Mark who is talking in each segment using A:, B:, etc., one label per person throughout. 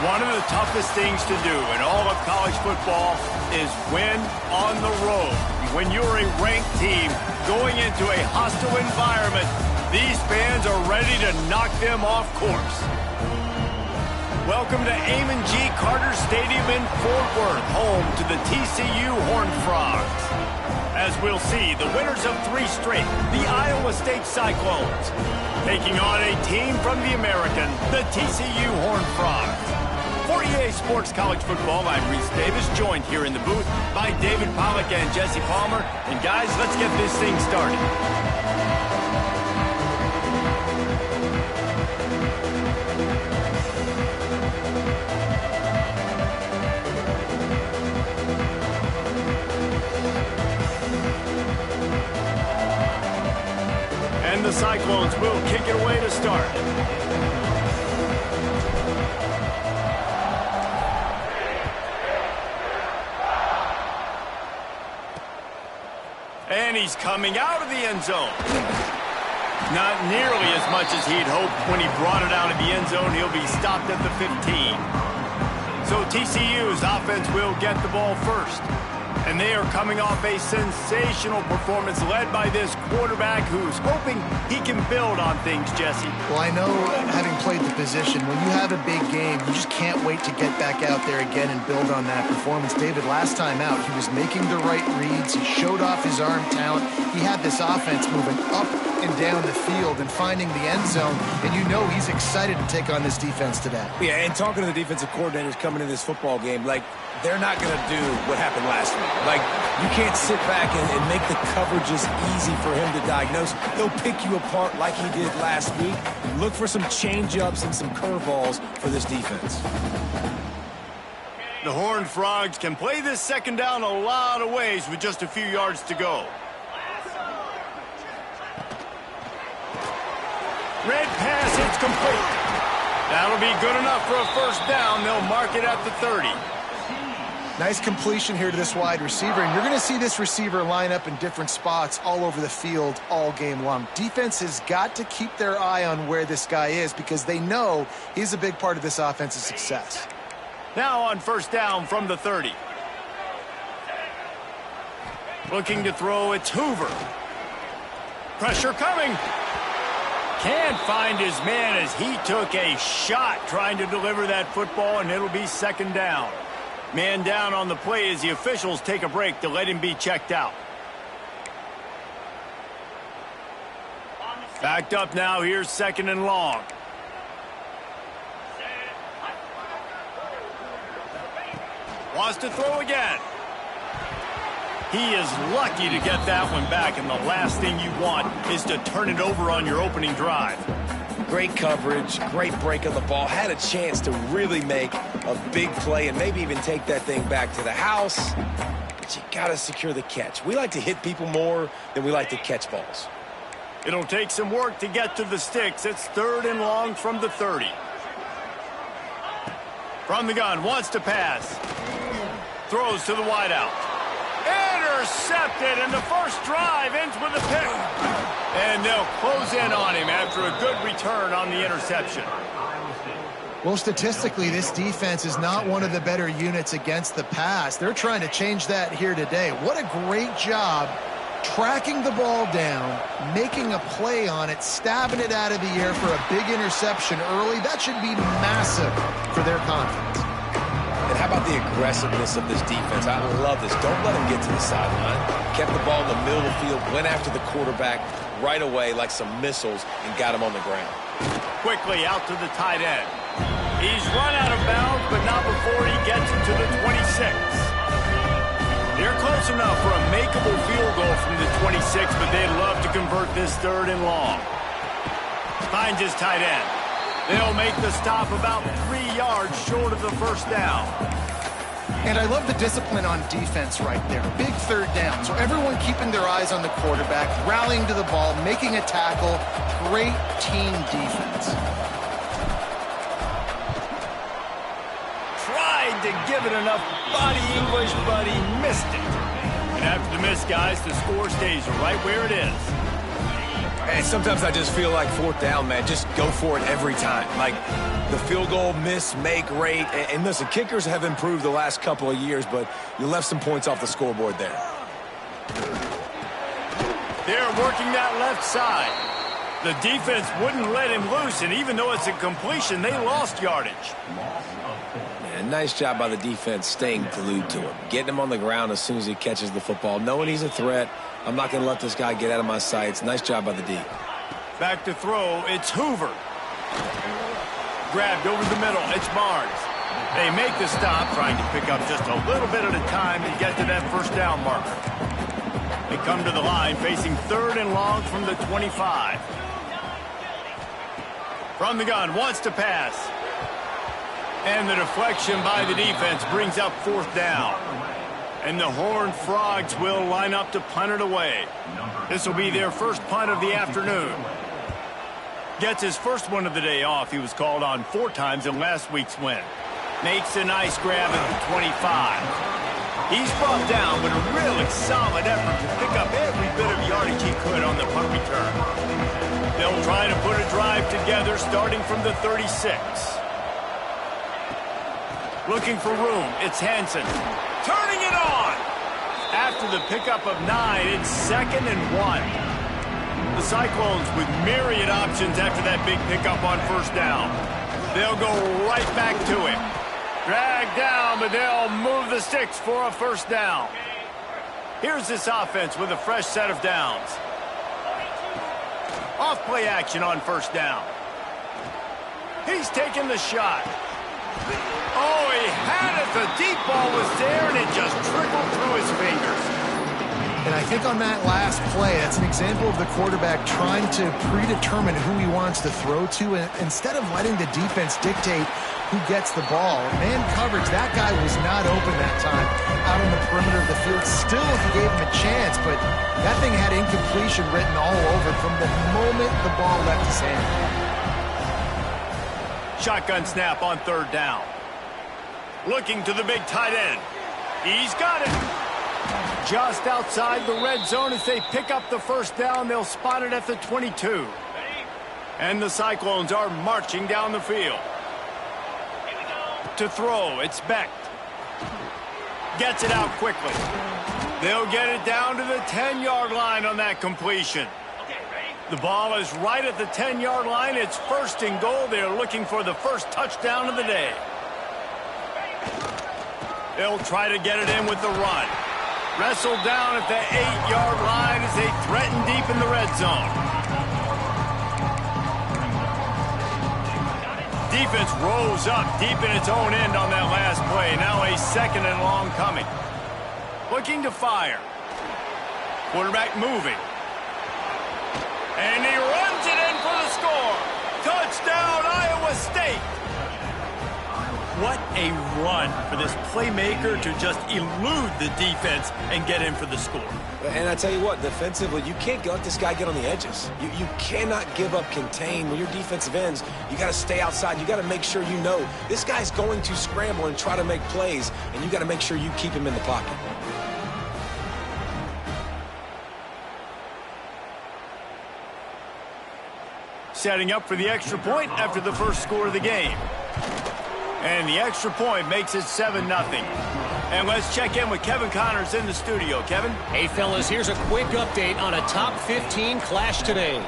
A: One of the toughest things to do in all of college football is win on the road. When you're a ranked team going into a hostile environment, these fans are ready to knock them off course. Welcome to Amon G. Carter Stadium in Fort Worth, home to the TCU Horned Frogs. As we'll see, the winners of 3 straight, the Iowa State Cyclones, taking on a team from the American, the TCU Horned Frogs. For EA Sports College Football, I'm Reese Davis, joined here in the booth by David Pollack and Jesse Palmer. And guys, let's get this thing started. And the Cyclones will kick it away to start. And he's coming out of the end zone. Not nearly as much as he'd hoped when he brought it out of the end zone. He'll be stopped at the 15. So TCU's offense will get the ball first. And they are coming off a sensational performance led by this quarterback who's hoping he can build on things, Jesse.
B: Well, I know, having played the position, when you have a big game, you just can't wait to get back out there again and build on that performance. David, last time out, he was making the right reads. He showed off his arm talent. He had this offense moving up and down the field and finding the end zone. And you know he's excited to take on this defense today.
C: Yeah, and talking to the defensive coordinators coming into this football game, like, they're not going to do what happened last week. Like, you can't sit back and make the coverages easy for him to diagnose. He'll pick you apart like he did last week. Look for some change-ups and some curveballs for this defense.
A: The Horned Frogs can play this second down a lot of ways with just a few yards to go. Red pass, it's complete. That'll be good enough for a first down. They'll mark it at the 30.
B: Nice completion here to this wide receiver, and you're going to see this receiver line up in different spots all over the field all game long. Defense has got to keep their eye on where this guy is because they know he's a big part of this offense's success.
A: Now on first down from the 30. Looking to throw, it's Hoover. Pressure coming. Can't find his man as he took a shot trying to deliver that football, and it'll be second down. Man down on the play as the officials take a break to let him be checked out. Backed up now, here's second and long. Wants to throw again. He is lucky to get that one back, and the last thing you want is to turn it over on your opening drive.
C: Great coverage, great break of the ball. Had a chance to really make a big play and maybe even take that thing back to the house. But you got to secure the catch. We like to hit people more than we like to catch balls.
A: It'll take some work to get to the sticks. It's third and long from the 30. From the gun, wants to pass. Throws to the wideout. Intercepted, and the first drive ends with a pick. And they'll close in on him after a good return on the interception.
B: Well, statistically, this defense is not one of the better units against the pass. They're trying to change that here today. What a great job tracking the ball down, making a play on it, stabbing it out of the air for a big interception early. That should be massive for their confidence.
C: And how about the aggressiveness of this defense? I love this. Don't let them get to the sideline. Kept the ball in the middle of the field, went after the quarterback right away like some missiles and got him on the ground.
A: Quickly out to the tight end. He's run out of bounds, but not before he gets it to the 26. They're close enough for a makeable field goal from the 26, but they'd love to convert this third and long. Finds his tight end. They'll make the stop about 3 yards short of the first down.
B: And I love the discipline on defense right there. Big third down. So everyone keeping their eyes on the quarterback, rallying to the ball, making a tackle. Great team defense.
A: Tried to give it enough body English, but he missed it. And after the miss, guys, the score stays right where it is.
C: And sometimes I just feel like fourth down, man, just go for it every time. Like the field goal miss, make rate. And listen, kickers have improved the last couple of years, but you left some points off the scoreboard there.
A: They're working that left side. The defense wouldn't let him loose, and even though it's a completion, they lost yardage.
C: Man, nice job by the defense staying glued to him, getting him on the ground as soon as he catches the football, knowing he's a threat. I'm not going to let this guy get out of my sights. Nice job by the D.
A: Back to throw, it's Hoover. Grabbed over the middle, it's Barnes. They make the stop, trying to pick up just a little bit at a time to get to that first down marker. They come to the line facing 3rd and long from the 25. From the gun, wants to pass. And the deflection by the defense brings up 4th down. And the Horned Frogs will line up to punt it away. This will be their first punt of the afternoon. Gets his first one of the day off. He was called on 4 times in last week's win. Makes a nice grab at the 25. He's brought down with a really solid effort to pick up every bit of yardage he could on the punt return. They'll try to put a drive together starting from the 36. Looking for room, it's Hansen. Turning it on! After the pickup of 9, it's 2nd and 1. The Cyclones with myriad options after that big pickup on first down. They'll go right back to him. Dragged down, but they'll move the sticks for a first down. Here's this offense with a fresh set of downs. Off play action on first down. He's taking the shot. Oh, he had it. The deep ball was there, and it just trickled through his fingers.
B: And I think on that last play, that's an example of the quarterback trying to predetermine who he wants to throw to, and instead of letting the defense dictate who gets the ball. Man coverage, that guy was not open that time out on the perimeter of the field. Still, he gave him a chance, but that thing had incompletion written all over from the moment the ball left his hand.
A: Shotgun snap on 3rd down. Looking to the big tight end. He's got it. Just outside the red zone as they pick up the first down. They'll spot it at the 22. And the Cyclones are marching down the field. To throw, it's Beck. Gets it out quickly. They'll get it down to the 10-yard line on that completion. The ball is right at the 10-yard line. It's 1st and goal. They're looking for the first touchdown of the day. They'll try to get it in with the run. Wrestled down at the 8-yard line as they threaten deep in the red zone. Defense rolls up deep in its own end on that last play. Now a 2nd and long coming. Looking to fire. Quarterback moving. And he runs it in for the score. Touchdown, Iowa State. What a run for this playmaker to just elude the defense and get in for the score.
C: And I tell you what, defensively, you can't let this guy get on the edges. You cannot give up contain. When you're defensive ends, you got to stay outside. You got to make sure you know this guy's going to scramble and try to make plays, and you got to make sure you keep him in the pocket.
A: Setting up for the extra point after the first score of the game. And the extra point makes it 7-0. And let's check in with Kevin Connors in the studio. Kevin?
D: Hey, fellas, here's a quick update on a top 15 clash today.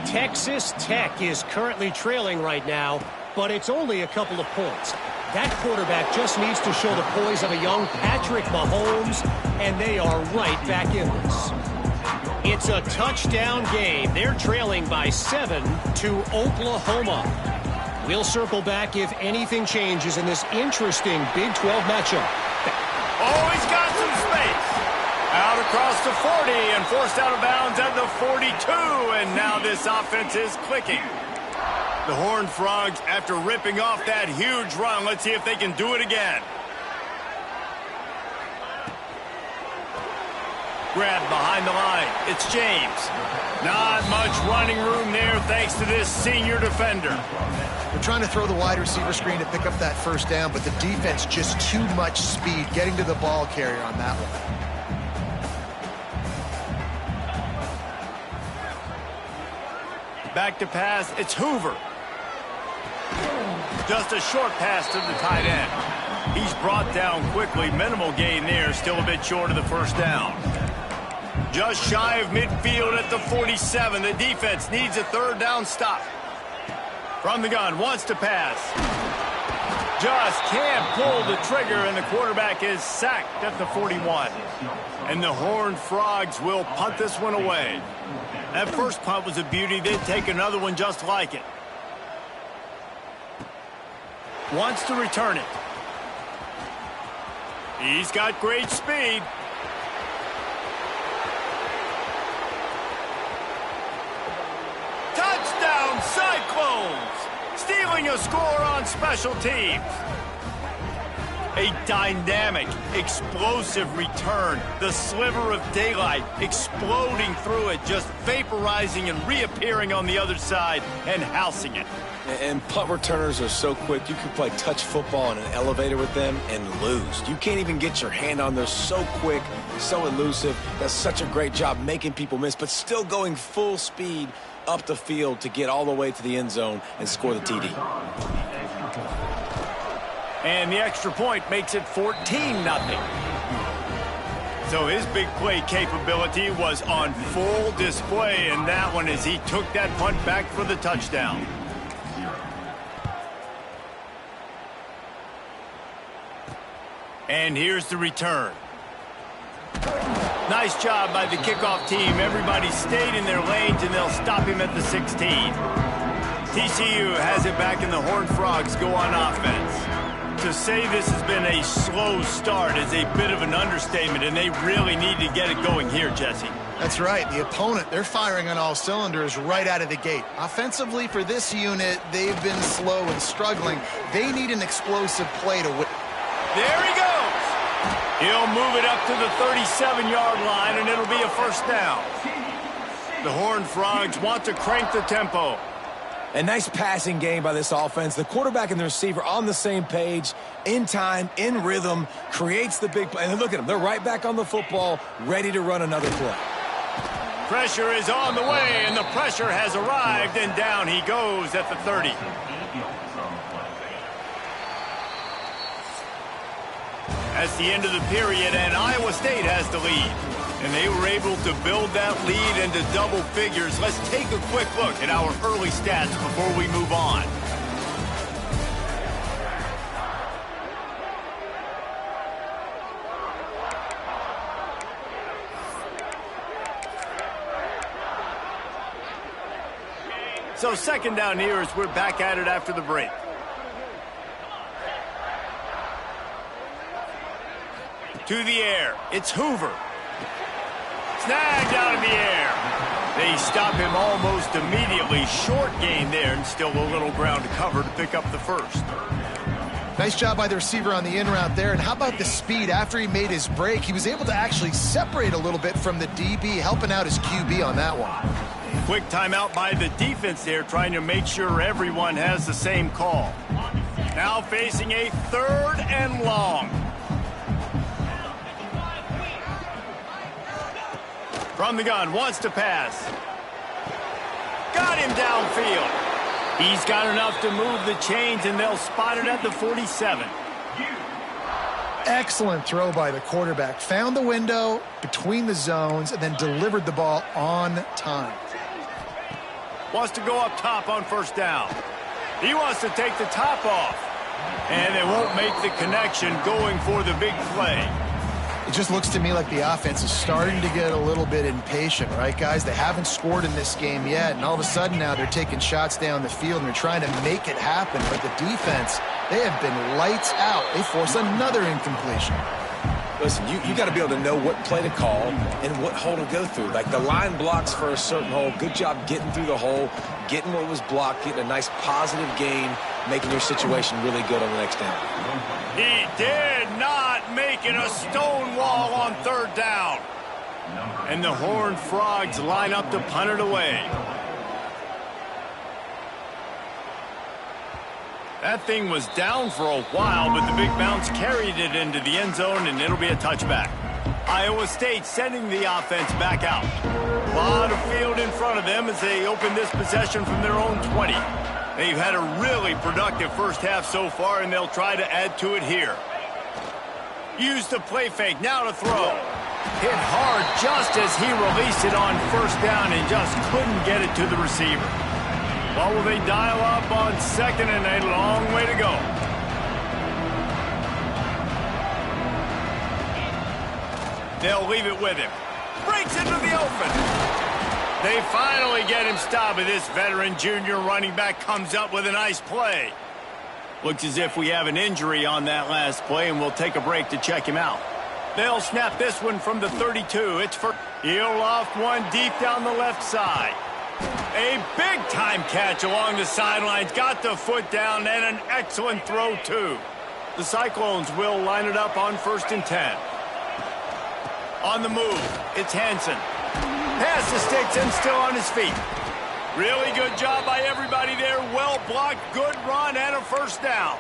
D: Texas Tech is currently trailing right now, but it's only a couple of points. That quarterback just needs to show the poise of a young Patrick Mahomes, and they are right back in this. It's a touchdown game. They're trailing by 7 to Oklahoma. We'll circle back if anything changes in this interesting Big 12 matchup.
A: Oh, he's got some space. Out across the 40 and forced out of bounds at the 42. And now this offense is clicking. The Horned Frogs, after ripping off that huge run, let's see if they can do it again. Grabbed behind the line. It's James. Not much running room there thanks to this senior defender.
B: They're trying to throw the wide receiver screen to pick up that first down, but the defense just too much speed getting to the ball carrier on that one.
A: Back to pass, it's Hoover. Just a short pass to the tight end. He's brought down quickly. Minimal gain there, still a bit short of the first down. Just shy of midfield at the 47. The defense needs a third down stop. From the gun, wants to pass. Just can't pull the trigger, and the quarterback is sacked at the 41. And the Horned Frogs will punt this one away. That first punt was a beauty. They'd take another one just like it. Wants to return it. He's got great speed. Touchdown, Cyclones! Stealing a score on special teams. A dynamic, explosive return. The sliver of daylight exploding through it, just vaporizing and reappearing on the other side and housing it.
C: And punt returners are so quick. You can play touch football in an elevator with them and lose. You can't even get your hand on. They're so quick, so elusive. Does such a great job making people miss, but still going full speed up the field to get all the way to the end zone and score the TD.
A: And the extra point makes it 14-0. So his big play capability was on full display in that one as he took that punt back for the touchdown. And here's the return. Nice job by the kickoff team. Everybody stayed in their lanes, and they'll stop him at the 16. TCU has it back, and the Horned Frogs go on offense. To say this has been a slow start is a bit of an understatement, and they really need to get it going here, Jesse.
B: That's right. The opponent, they're firing on all cylinders right out of the gate. Offensively, for this unit, they've been slow and struggling. They need an explosive play to win.
A: There he goes. He'll move it up to the 37-yard line, and it'll be a first down. The Horned Frogs want to crank the tempo.
C: A nice passing game by this offense. The quarterback and the receiver on the same page, in time, in rhythm, creates the big play. And look at them. They're right back on the football, ready to run another play.
A: Pressure is on the way, and the pressure has arrived, and down he goes at the 30. That's the end of the period, and Iowa State has the lead. And they were able to build that lead into double figures. Let's take a quick look at our early stats before we move on. So second down here as we're back at it after the break. To the air, it's Hoover. Snagged out of the air. They stop him almost immediately. Short gain there, and still a little ground to cover to pick up the first.
B: Nice job by the receiver on the in route there. And how about the speed after he made his break? He was able to actually separate a little bit from the DB, helping out his QB on that one.
A: Quick timeout by the defense there, trying to make sure everyone has the same call. Now facing a third and long. From the gun, wants to pass. Got him downfield. He's got enough to move the chains, and they'll spot it at the 47.
B: Excellent throw by the quarterback. Found the window between the zones and then delivered the ball on time.
A: Wants to go up top on first down. He wants to take the top off. And they won't make the connection going for the big play.
B: It just looks to me like the offense is starting to get a little bit impatient, right, guys? They haven't scored in this game yet, and all of a sudden now they're taking shots down the field and they're trying to make it happen. But the defense, they have been lights out. They force another incompletion.
C: Listen, you got to be able to know what play to call and what hole to go through. Like the line blocks for a certain hole. Good job getting through the hole, getting what was blocked, getting a nice positive gain, making your situation really good on the next down.
A: He did not make it a stone wall on third down. And the Horned Frogs line up to punt it away. That thing was down for a while, but the big bounce carried it into the end zone, and it'll be a touchback. Iowa State sending the offense back out. A lot of field in front front of them as they open this possession from their own 20. They've had a really productive first half so far, and they'll try to add to it here. Use the play fake, now to throw. Hit hard just as he released it on first down and just couldn't get it to the receiver. Well, will they dial up on second and a long way to go? They'll leave it with him. Breaks into the open. They finally get him stopped, and this veteran junior running back comes up with a nice play. Looks as if we have an injury on that last play, and we'll take a break to check him out. They'll snap this one from the 32. It's for he'll loft one deep down the left side. A big-time catch along the sidelines. Got the foot down, and an excellent throw, too. The Cyclones will line it up on 1st and 10. On the move, it's Hansen. Pass the sticks and still on his feet. Really good job by everybody there. Well blocked, good run, and a first down.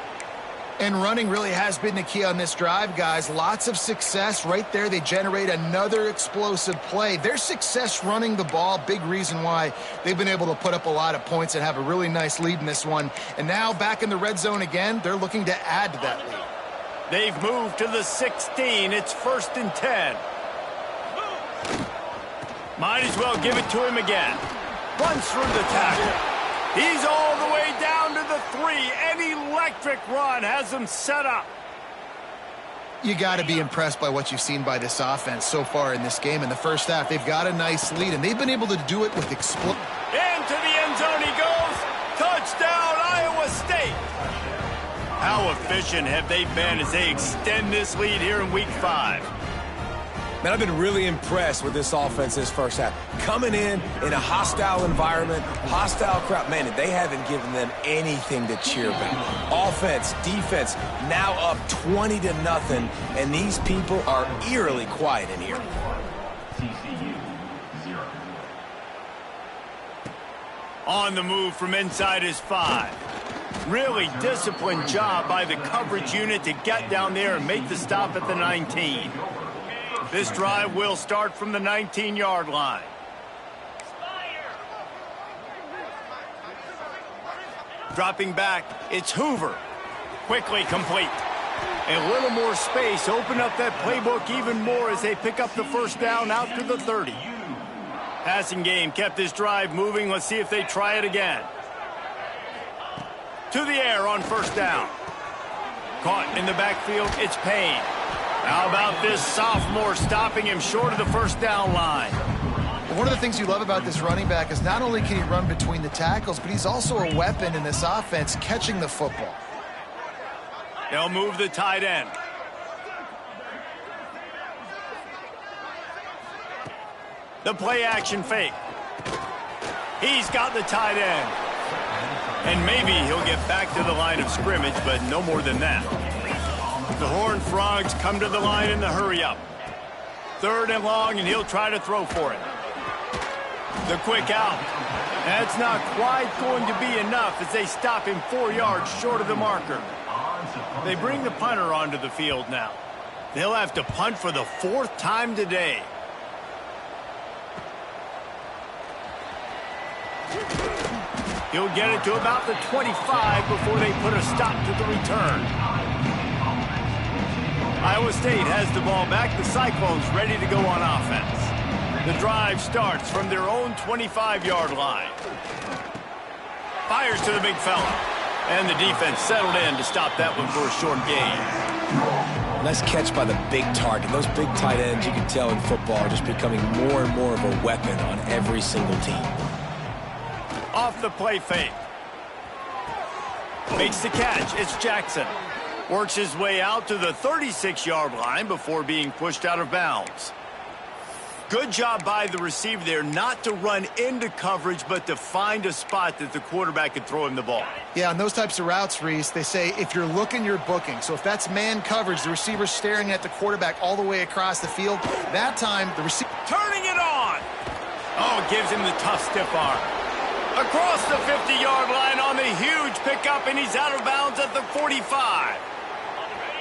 B: And running really has been the key on this drive, guys. Lots of success right there. They generate another explosive play. Their success running the ball, big reason why they've been able to put up a lot of points and have a really nice lead in this one. And now back in the red zone again, they're looking to add to that lead.
A: They've moved to the 16. It's 1st and 10. Might as well give it to him again. Runs through the tackle. He's all the way down to the 3. An electric run has him set up.
B: You got to be impressed by what you've seen by this offense so far in this game. In the first half, they've got a nice lead, and they've been able to do it with explosion.
A: Into the end zone he goes. Touchdown, Iowa State. How efficient have they been as they extend this lead here in Week 5?
C: Man, I've been really impressed with this offense this first half. Coming in a hostile environment, hostile crowd. Man, they haven't given them anything to cheer about. Offense, defense, now up 20-0, and these people are eerily quiet in here.
E: TCU 0.
A: On the move from inside his 5. Really disciplined job by the coverage unit to get down there and make the stop at the 19. This drive will start from the 19-yard line. Dropping back, it's Hoover. Quickly complete. A little more space, open up that playbook even more as they pick up the first down out to the 30. Passing game kept this drive moving. Let's see if they try it again. To the air on first down. Caught in the backfield, it's Payne. How about this sophomore stopping him short of the first down line?
B: One of the things you love about this running back is not only can he run between the tackles, but he's also a weapon in this offense catching the football.
A: They'll move the tight end. The play action fake. He's got the tight end. And maybe he'll get back to the line of scrimmage, but no more than that. The Horned Frogs come to the line in the hurry-up. 3rd and long, and he'll try to throw for it. The quick out. That's not quite going to be enough as they stop him 4 yards short of the marker. They bring the punter onto the field now. They'll have to punt for the 4th time today. He'll get it to about the 25 before they put a stop to the return. Iowa State has the ball back. The Cyclones ready to go on offense. The drive starts from their own 25-yard line. Fires to the big fella. And the defense settled in to stop that one for a short gain.
C: Nice catch by the big target. Those big tight ends, you can tell in football, are just becoming more and more of a weapon on every single team.
A: Off the play fake. Makes the catch. It's Jackson. Works his way out to the 36-yard line before being pushed out of bounds. Good job by the receiver there not to run into coverage, but to find a spot that the quarterback could throw him the ball.
B: Yeah, on those types of routes, Reese, they say if you're looking, you're booking. So if that's man coverage, the receiver's staring at the quarterback all the way across the field, that time the receiver...
A: Turning it on! Oh, gives him the tough stiff arm. Across the 50-yard line on the huge pickup, and he's out of bounds at the 45.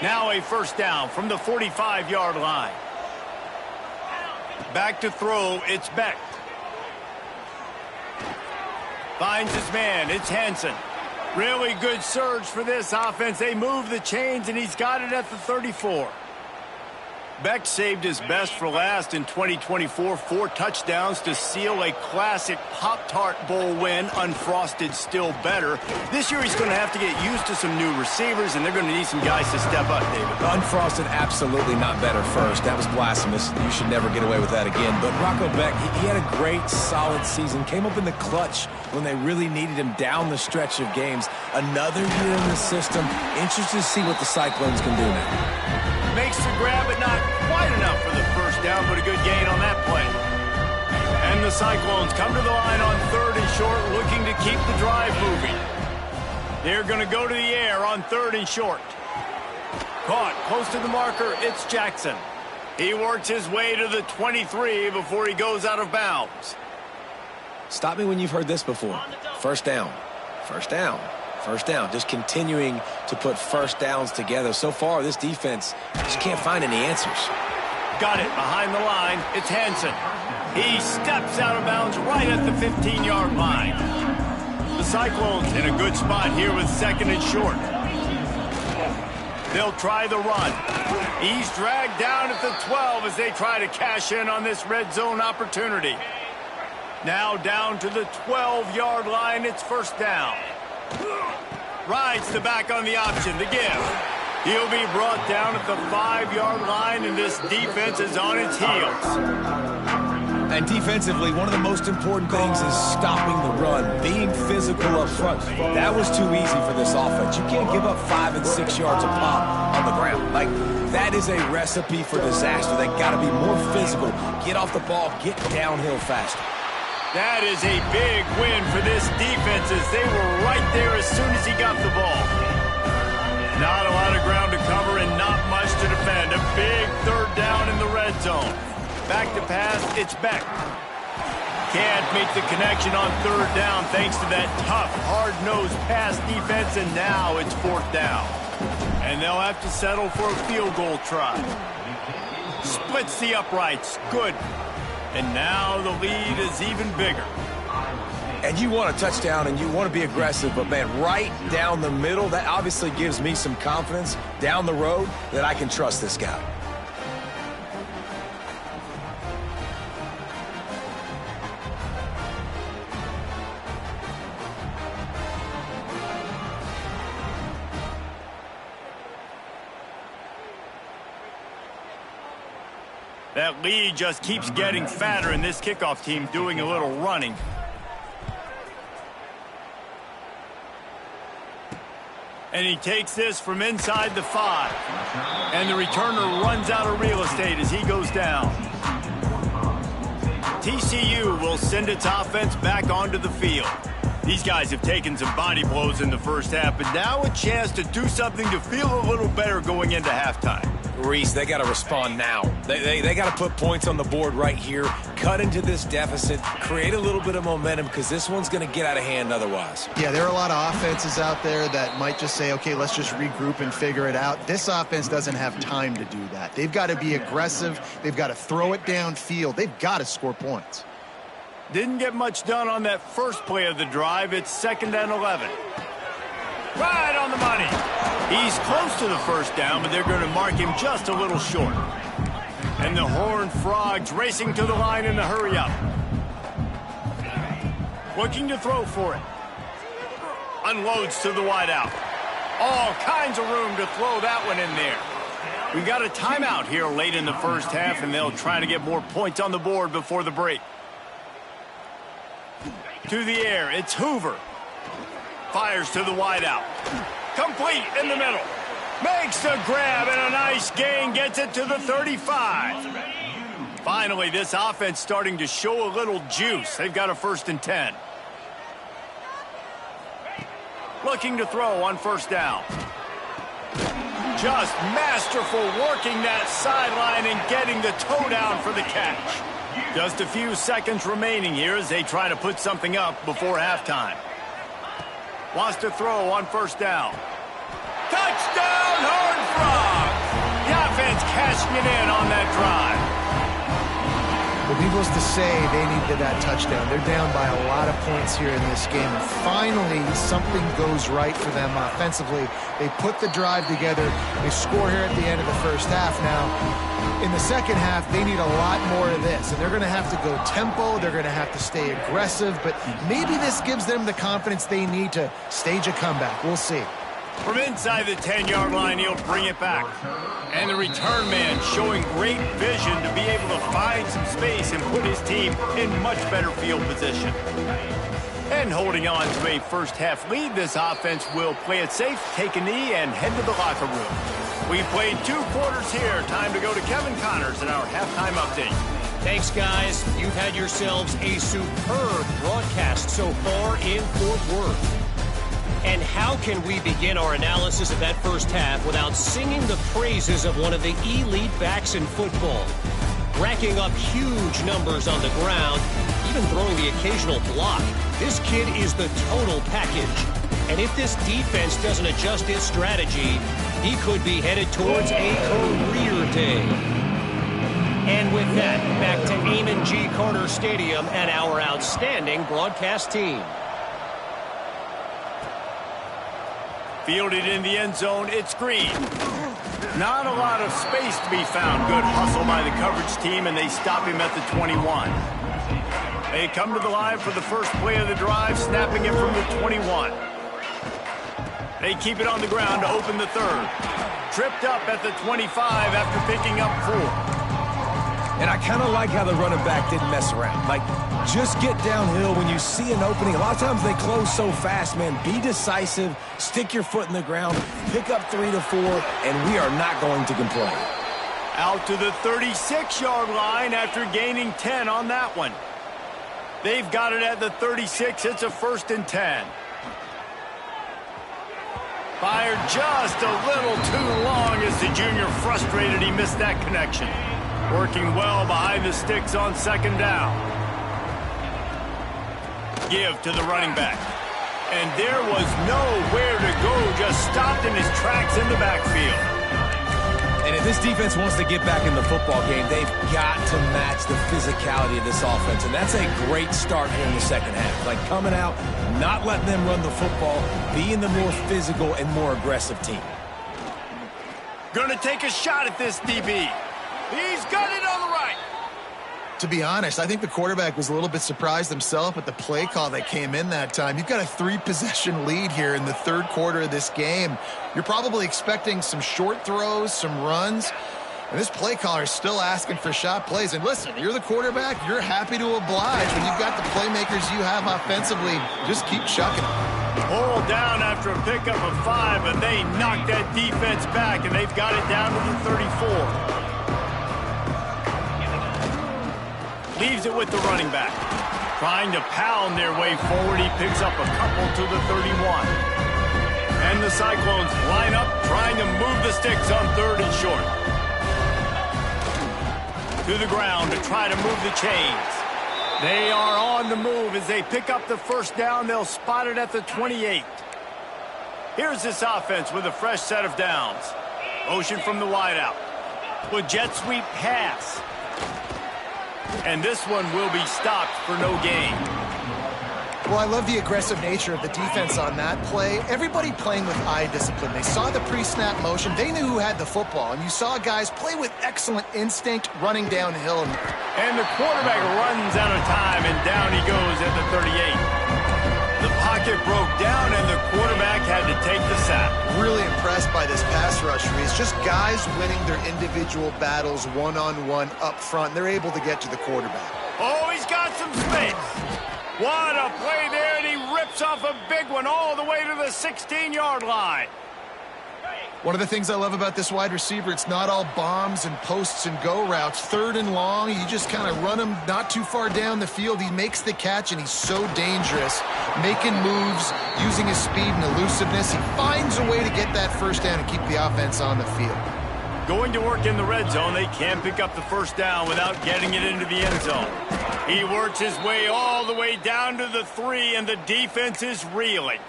A: Now a first down from the 45-yard line. Back to throw, it's Beck. Finds his man. It's Henson. Really good surge for this offense. They move the chains, and he's got it at the 34. Beck saved his best for last in 2024. 4 touchdowns to seal a classic Pop-Tart Bowl win. Unfrosted, still better. This year he's going to have to get used to some new receivers, and they're going to need some guys to step up, David.
C: Unfrosted, absolutely not better first. That was blasphemous. You should never get away with that again. But Rocco Beck, he had a great, solid season. Came up in the clutch when they really needed him down the stretch of games. Another year in the system. Interested to see what the Cyclones can do now.
A: Makes the grab, but not quite enough for the first down, but a good gain on that play. And the Cyclones come to the line on 3rd and short, looking to keep the drive moving. They're going to go to the air on 3rd and short. Caught close to the marker, it's Jackson. He works his way to the 23 before he goes out of bounds.
C: Stop me when you've heard this before. First down. First down. First down, just continuing to put first downs together. So far, this defense just can't find any answers.
A: Got it behind the line. It's Henson. He steps out of bounds right at the 15-yard line. The Cyclones in a good spot here with 2nd and short. They'll try the run. He's dragged down at the 12 as they try to cash in on this red zone opportunity. Now down to the 12-yard line. It's first down. Rides the back on the option, the give. He'll be brought down at the 5-yard line, and this defense is on its heels.
C: And defensively, one of the most important things is stopping the run, being physical up front. That was too easy for this offense. You can't give up 5 and 6 yards a pop on the ground. Like, that is a recipe for disaster. They got to be more physical, get off the ball, get downhill faster.
A: That is a big win for this defense as they were right there as soon as he got the ball. Not a lot of ground to cover and not much to defend. A big 3rd down in the red zone. Back to pass, it's Beck. Can't make the connection on 3rd down thanks to that tough, hard-nosed pass defense, and now it's 4th down. And they'll have to settle for a field goal try. Splits the uprights, good. And now the lead is even bigger.
C: And you want a touchdown and you want to be aggressive, but, man, right down the middle, that obviously gives me some confidence down the road that I can trust this guy.
A: That lead just keeps getting fatter, and this kickoff team doing a little running. And he takes this from inside the 5. And the returner runs out of real estate as he goes down. TCU will send its offense back onto the field. These guys have taken some body blows in the first half, but now a chance to do something to feel a little better going into halftime.
C: Reese, they got to respond now. They got to put points on the board right here, cut into this deficit, create a little bit of momentum because this one's going to get out of hand otherwise.
B: Yeah, there are a lot of offenses out there that might just say, okay, let's just regroup and figure it out. This offense doesn't have time to do that. They've got to be aggressive. They've got to throw it downfield. They've got to score points.
A: Didn't get much done on that first play of the drive. It's 2nd and 11. Right on the money. He's close to the first down, but they're going to mark him just a little short. And the Horned Frogs racing to the line in the hurry-up. Looking to throw for it. Unloads to the wideout. All kinds of room to throw that one in there. We got a timeout here late in the first half, and they'll try to get more points on the board before the break. To the air, it's Hoover. Fires to the wideout. Complete in the middle. Makes the grab and a nice gain. Gets it to the 35. Finally, this offense starting to show a little juice. They've got a 1st and 10. Looking to throw on first down. Just masterful working that sideline and getting the toe down for the catch. Just a few seconds remaining here as they try to put something up before halftime. Wants to throw on first down. Touchdown, Horned Frogs! The offense cashing it in on that drive.
B: But needless to say, they needed that touchdown. They're down by a lot of points here in this game. And finally, something goes right for them offensively. They put the drive together. They score here at the end of the first half. Now, in the second half, they need a lot more of this. And they're going to have to go tempo. They're going to have to stay aggressive. But maybe this gives them the confidence they need to stage a comeback. We'll see.
A: From inside the 10-yard line, he'll bring it back. And the return man showing great vision to be able to find some space and put his team in much better field position. And holding on to a first-half lead, this offense will play it safe, take a knee, and head to the locker room. We played 2 quarters here. Time to go to Kevin Connors in our halftime update.
D: Thanks, guys. You've had yourselves a superb broadcast so far in Fort Worth. And how can we begin our analysis of that first half without singing the praises of one of the elite backs in football? Racking up huge numbers on the ground, even throwing the occasional block. This kid is the total package. And if this defense doesn't adjust its strategy, he could be headed towards a career day. And with that, back to Amon G. Carter Stadium and our outstanding broadcast team.
A: Fielded in the end zone, it's Green. Not a lot of space to be found. Good hustle by the coverage team, and they stop him at the 21. They come to the line for the first play of the drive, snapping it from the 21. They keep it on the ground to open the third. Tripped up at the 25 after picking up 4.
C: And I kind of like how the running back didn't mess around. Like, just get downhill when you see an opening. A lot of times they close so fast, man. Be decisive, stick your foot in the ground, pick up 3 to 4, and we are not going to complain.
A: Out to the 36-yard line after gaining 10 on that one. They've got it at the 36. It's a 1st and 10. Fired just a little too long as the junior frustrated he missed that connection. Working well behind the sticks on 2nd down. Give to the running back. And there was nowhere to go, just stopped in his tracks in the backfield.
C: And if this defense wants to get back in the football game, they've got to match the physicality of this offense. And that's a great start here in the second half. Like coming out, not letting them run the football, being the more physical and more aggressive team.
A: Gonna take a shot at this DB. He's got it on the right.
B: To be honest, I think the quarterback was a little bit surprised himself at the play call that came in that time. You've got a 3-possession lead here in the 3rd quarter of this game. You're probably expecting some short throws, some runs, and this play caller is still asking for shot plays. And listen, you're the quarterback. You're happy to oblige. When you've got the playmakers you have offensively, just keep chucking them.
A: Pulled down after a pickup of 5, and they knocked that defense back, and they've got it down to the 34. Leaves it with the running back. Trying to pound their way forward. He picks up a couple to the 31. And the Cyclones line up, trying to move the sticks on 3rd and short. To the ground to try to move the chains. They are on the move as they pick up the 1st down. They'll spot it at the 28. Here's this offense with a fresh set of downs. Motion from the wideout. With jet sweep pass. And this one will be stopped for no gain.
B: Well, I love the aggressive nature of the defense on that play. Everybody playing with eye discipline. They saw the pre-snap motion. They knew who had the football. And you saw guys play with excellent instinct running downhill.
A: And the quarterback runs out of time, and down he goes at the 38. The pocket broke down, and the quarterback had to take the sack.
B: Really impressed by this pass rush, Reese. Just guys winning their individual battles one-on-one up front. They're able to get to the quarterback.
A: Oh, he's got some space. What a play there, and he rips off a big one all the way to the 16-yard line.
B: One of the things I love about this wide receiver, it's not all bombs and posts and go routes. 3rd and long, you just kind of run him not too far down the field. He makes the catch, and he's so dangerous, making moves, using his speed and elusiveness. He finds a way to get that 1st down and keep the offense on the field.
A: Going to work in the red zone, they can't pick up the 1st down without getting it into the end zone. He works his way all the way down to the 3, and the defense is reeling.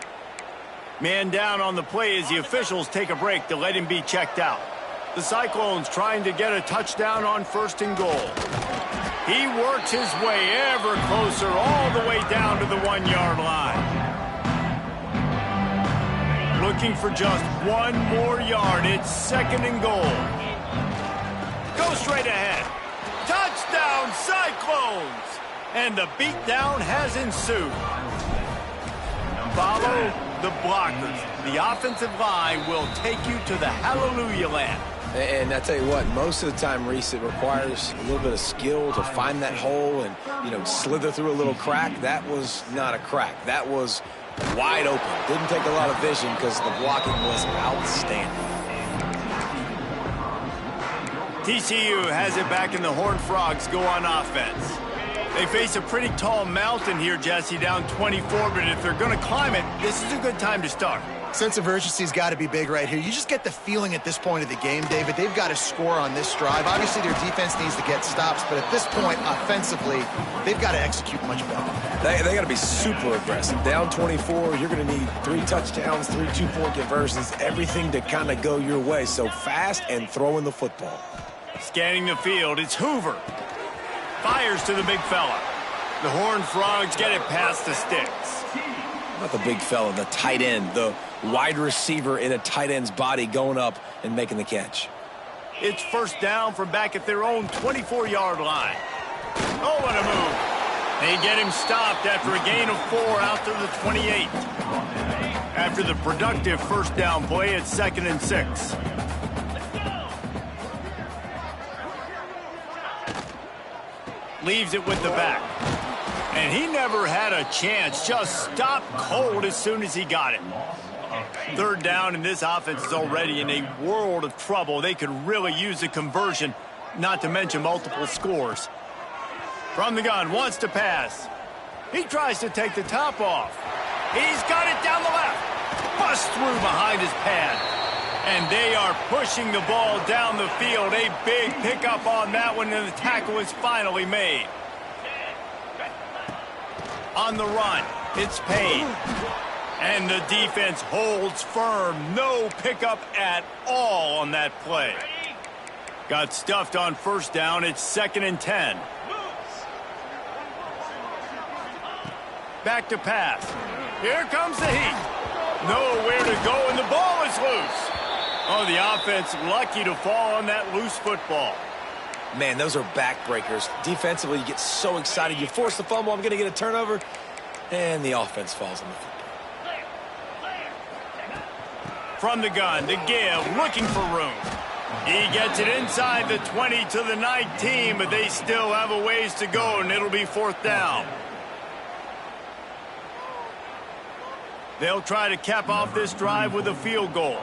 A: Man down on the play as the officials take a break to let him be checked out. The Cyclones trying to get a touchdown on 1st and goal. He works his way ever closer all the way down to the 1-yard line. Looking for just one more yard. It's 2nd and goal. Go straight ahead. Touchdown, Cyclones! And the beatdown has ensued. Follow the blockers. The offensive line will take you to the hallelujah land.
C: And I tell you what, most of the time, Reese, it requires a little bit of skill to find that hole and, slither through a little crack. That was not a crack. That was wide open. Didn't take a lot of vision because the blocking was outstanding.
A: TCU has it back, and the Horned Frogs go on offense. They face a pretty tall mountain here, Jesse, down 24, but if they're going to climb it, this is a good time to start.
B: Sense of urgency's got to be big right here. You just get the feeling at this point of the game, David, they've got to score on this drive. Obviously, their defense needs to get stops, but at this point, offensively, they've got to execute much better.
C: They got to be super aggressive. Down 24, you're going to need 3 touchdowns, 3 two-point conversions, everything to kind of go your way. So fast and throwing the football.
A: Scanning the field, it's Hoover. Fires to the big fella. The Horned Frogs get it past the sticks.
C: Not the big fella, the tight end, the wide receiver in a tight end's body going up and making the catch.
A: It's 1st down from back at their own 24-yard line. Oh, what a move. They get him stopped after a gain of 4 out to the 28. After the productive 1st down play, it's 2nd and 6. Leaves it with the back. And he never had a chance. Just stopped cold as soon as he got it. 3rd down, and this offense is already in a world of trouble. They could really use a conversion, not to mention multiple scores. From the gun, wants to pass. He tries to take the top off. He's got it down the left. Busts through behind his pad. And they are pushing the ball down the field. A big pickup on that one, and the tackle is finally made. On the run, it's Payne. And the defense holds firm. No pickup at all on that play. Got stuffed on 1st down. It's 2nd and 10. Back to pass. Here comes the heat. Nowhere to go, and the ball is loose. Oh, the offense lucky to fall on that loose football.
C: Man, those are backbreakers. Defensively, you get so excited. You force the fumble, I'm going to get a turnover, and the offense falls on the football.
A: From the gun, the give, looking for room. He gets it inside the 20 to the 19, but they still have a ways to go, and it'll be 4th down. They'll try to cap off this drive with a field goal.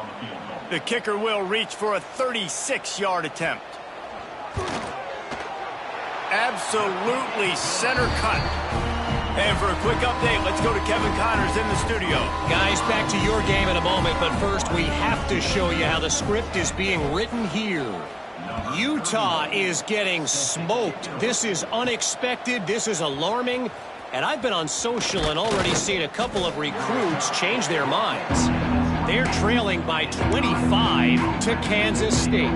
A: The kicker will reach for a 36-yard attempt. Absolutely center cut. And for a quick update, let's go to Kevin Connors in the studio.
D: Guys, back to your game in a moment, but first we have to show you how the script is being written here. Utah is getting smoked. This is unexpected. This is alarming. And I've been on social and already seen a couple of recruits change their minds. They're trailing by 25 to Kansas State.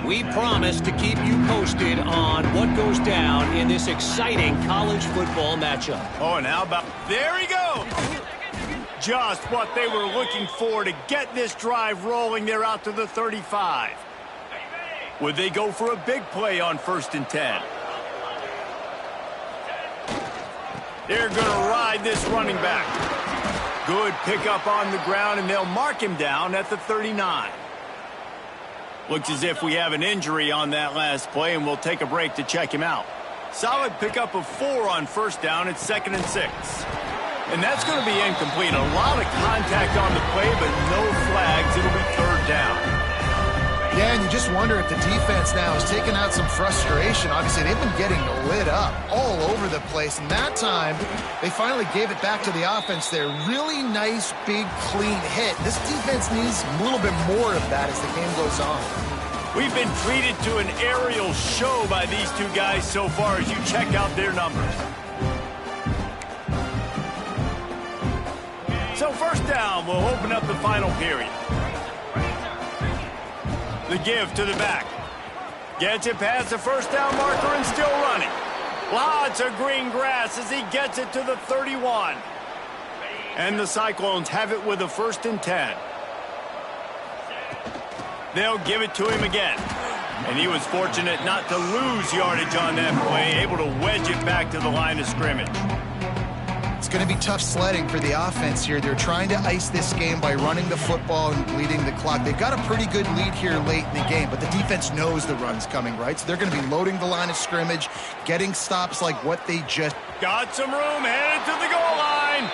D: We promise to keep you posted on what goes down in this exciting college football matchup.
A: Oh, and how about... There he goes! Just what they were looking for to get this drive rolling. They're out to the 35. Would they go for a big play on 1st and 10? They're going to ride this running back. Good pickup on the ground, and they'll mark him down at the 39. Looks as if we have an injury on that last play, and we'll take a break to check him out. Solid pickup of 4 on 1st down. It's 2nd and 6. And that's going to be incomplete. A lot of contact on the play, but no flags. It'll be 3rd down.
B: Yeah, and you just wonder if the defense now is taking out some frustration. Obviously, they've been getting lit up all over the place. And that time, they finally gave it back to the offense there. Really nice, big, clean hit. This defense needs a little bit more of that as the game goes on.
A: We've been treated to an aerial show by these two guys so far as you check out their numbers. So 1st down will open up the final period. The give to the back. Gets it past the first down marker and still running. Lots of green grass as he gets it to the 31. And the Cyclones have it with a 1st and 10. They'll give it to him again. And he was fortunate not to lose yardage on that play, able to wedge it back to the line of scrimmage.
B: It's going to be tough sledding for the offense here. They're trying to ice this game by running the football and bleeding the clock. They've got a pretty good lead here late in the game, but the defense knows the run's coming, right? So they're going to be loading the line of scrimmage, getting stops like what they just...
A: Got some room, headed to the goal line,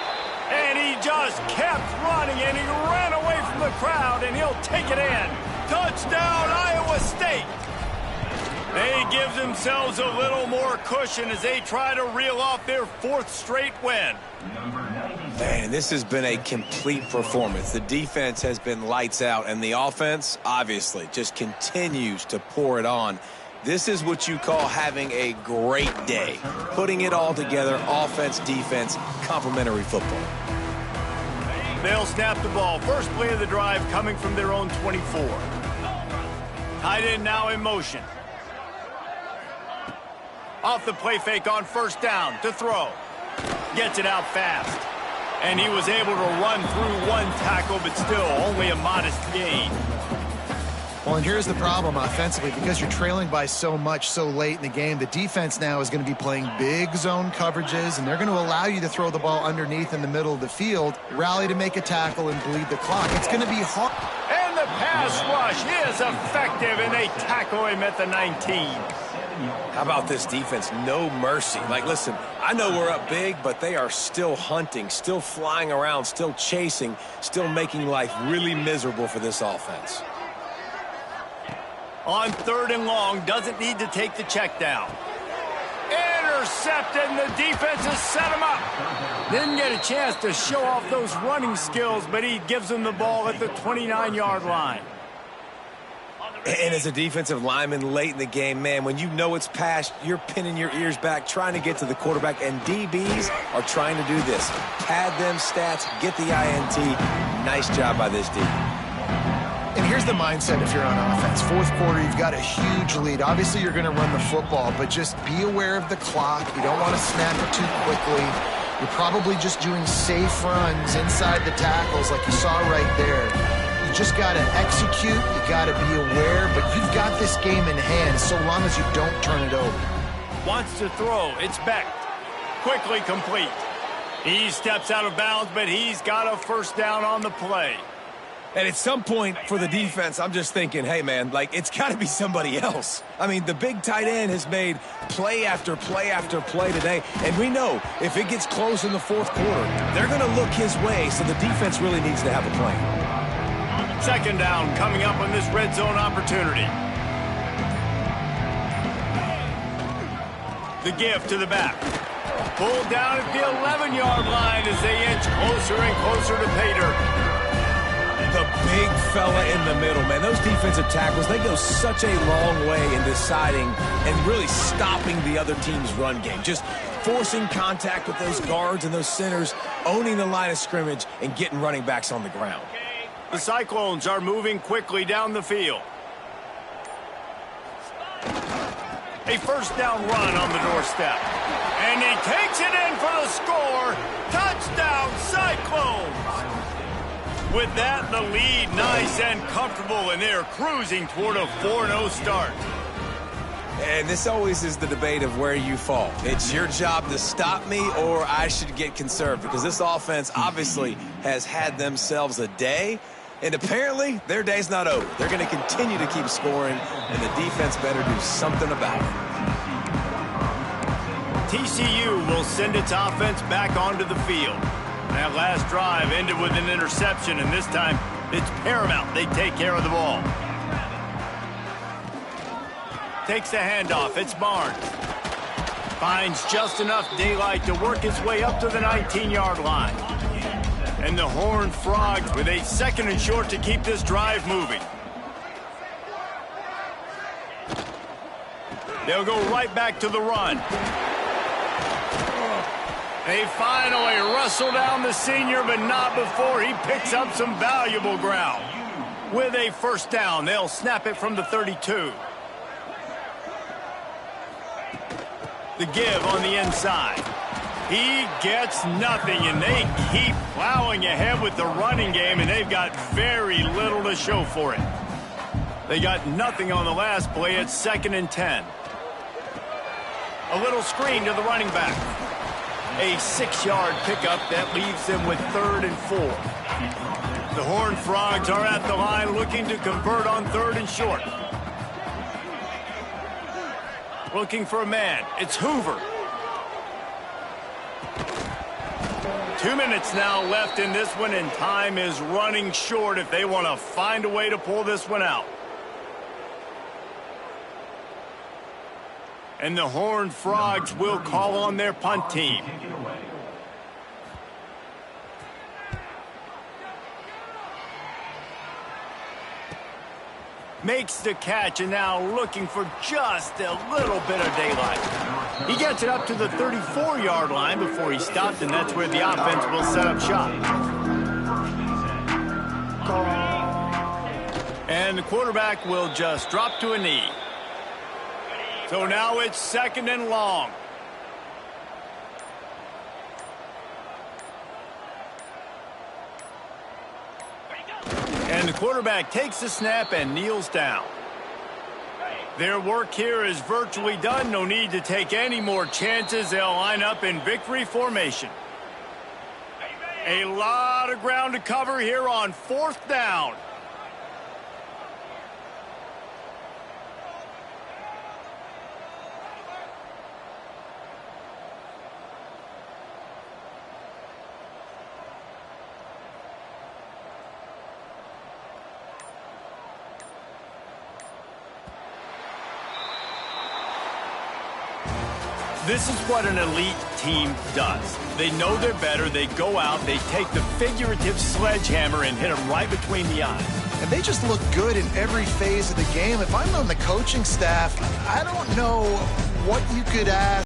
A: and he just kept running, and he ran away from the crowd, and he'll take it in. Touchdown, Iowa State! They give themselves a little more cushion as they try to reel off their 4th straight win.
C: Man, this has been a complete performance. The defense has been lights out, and the offense, obviously, just continues to pour it on. This is what you call having a great day. Putting it all together, offense, defense, complementary football.
A: They'll snap the ball. First play of the drive coming from their own 24. Tight end now in motion. Off the play fake on 1st down to throw. Gets it out fast. And he was able to run through 1 tackle, but still only a modest gain.
B: Well, and here's the problem offensively. Because you're trailing by so much so late in the game, the defense now is going to be playing big zone coverages, and they're going to allow you to throw the ball underneath in the middle of the field, rally to make a tackle, and bleed the clock. It's going to be hard.
A: And the pass rush is effective, and they tackle him at the 19.
C: How about this defense? No mercy. Like, listen, I know we're up big, but they are still hunting, still flying around, still chasing, still making life really miserable for this offense.
A: On 3rd and long, doesn't need to take the check down. Intercepted, and the defense has set him up. Didn't get a chance to show off those running skills, but he gives them the ball at the 29-yard line.
C: And as a defensive lineman late in the game, man, when you know it's past, you're pinning your ears back, trying to get to the quarterback, and DBs are trying to do this. Pad them stats, get the INT. Nice job by this D.
B: And here's the mindset if you're on offense. 4th quarter, you've got a huge lead. Obviously, you're going to run the football, but just be aware of the clock. You don't want to snap it too quickly. You're probably just doing safe runs inside the tackles like you saw right there. You just got to execute. You got to be aware, but you've got this game in hand so long as you don't turn it over.
A: Wants to throw. It's Beck. Quickly complete. He steps out of bounds, but he's got a 1st down on the play.
C: And at some point for the defense, I'm just thinking, hey, man, like, it's got to be somebody else. I mean, the big tight end has made play after play after play today. And we know if it gets close in the 4th quarter, they're going to look his way, so the defense really needs to have a plan.
A: 2nd down coming up on this red zone opportunity. The give to the back. Pulled down at the 11-yard line as they inch closer and closer to pay dirt.
C: The big fella in the middle, man. Those defensive tackles, they go such a long way in deciding and really stopping the other team's run game. Just forcing contact with those guards and those centers, owning the line of scrimmage, and getting running backs on the ground.
A: The Cyclones are moving quickly down the field. A 1st down run on the doorstep. And he takes it in for the score. Touchdown, Cyclones! With that, the lead nice and comfortable, and they're cruising toward a 4-0 start.
C: And this always is the debate of where you fall. It's your job to stop me, or I should get conserved, because this offense obviously has had themselves a day, and apparently their day's not over. They're going to continue to keep scoring, and the defense better do something about it.
A: TCU will send its offense back onto the field. That last drive ended with an interception, and this time it's paramount they take care of the ball. Takes the handoff. It's Barnes. Finds just enough daylight to work his way up to the 19-yard line. And the Horned Frogs with a 2nd and short to keep this drive moving. They'll go right back to the run. They finally wrestle down the senior, but not before he picks up some valuable ground. With a 1st down, they'll snap it from the 32. The give on the inside. He gets nothing, and they keep plowing ahead with the running game, and they've got very little to show for it. They got nothing on the last play. It's 2nd and 10. A little screen to the running back. A 6-yard pickup that leaves them with 3rd and 4. The Horned Frogs are at the line looking to convert on 3rd and short. Looking for a man. It's Hoover. 2 minutes now left in this one, and time is running short if they want to find a way to pull this one out. And the Horned Frogs will call on their punt team. Makes the catch, and now looking for just a little bit of daylight. He gets it up to the 34-yard line before he stopped, and that's where the offense will set up shop. And the quarterback will just drop to a knee. So now it's 2nd and long. And the quarterback takes the snap and kneels down. Their work here is virtually done. No need to take any more chances. They'll line up in victory formation. A lot of ground to cover here on 4th down. This is what an elite team does. They know they're better. They go out. They take the figurative sledgehammer and hit them right between the eyes.
B: And they just look good in every phase of the game. If I'm on the coaching staff, I don't know what you could ask.